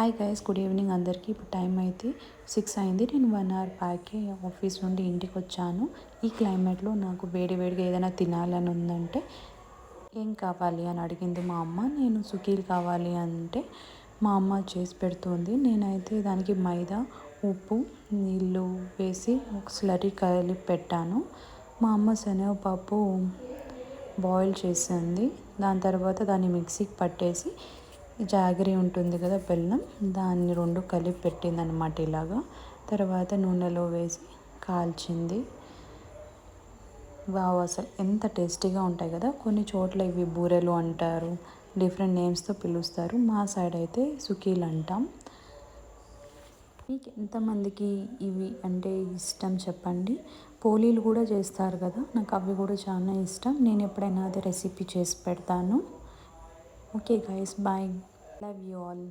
Hi guys, good evening అందరికీ. ఇప్పుడు time అయితే 6 అయింది. నేను 1 అవర్ బ్యాకే ఆఫీస్ నుండి ఇంటికి వచ్చాను. ఈ క్లైమేట్లో నాకు వేడివేడిగా ఏదైనా తినాలని ఉందంటే ఏం కావాలి అని అడిగింది మా అమ్మ. నేను సుకీలు కావాలి అంటే మా అమ్మ చేసి పెడుతుంది. నేనైతే దానికి మైదా, ఉప్పు, నీళ్ళు వేసి ఒక స్లరీ కలిపి పెట్టాను. మా అమ్మ శనగపప్పు బాయిల్ చేసింది. దాని తర్వాత దాన్ని మిక్సీకి పట్టేసి జాగరీ ఉంటుంది కదా, బెల్లం, దాన్ని 2 కలిపి పెట్టింది అనమాట. ఇలాగా తర్వాత నూనెలో వేసి కాల్చింది. వావ్, అసలు ఎంత టేస్టీగా ఉంటాయి కదా. కొన్ని చోట్ల ఇవి బూరెలు అంటారు, డిఫరెంట్ నేమ్స్తో పిలుస్తారు. మా సైడ్ అయితే సుకీలు అంటాం. మీకు ఎంతమందికి ఇవి అంటే ఇష్టం చెప్పండి. పోలీలు కూడా చేస్తారు కదా, నాకు అవి కూడా చాలా ఇష్టం. నేను ఎప్పుడైనా అదే రెసిపీ చేసి పెడతాను. Okay guys, bye, love you all.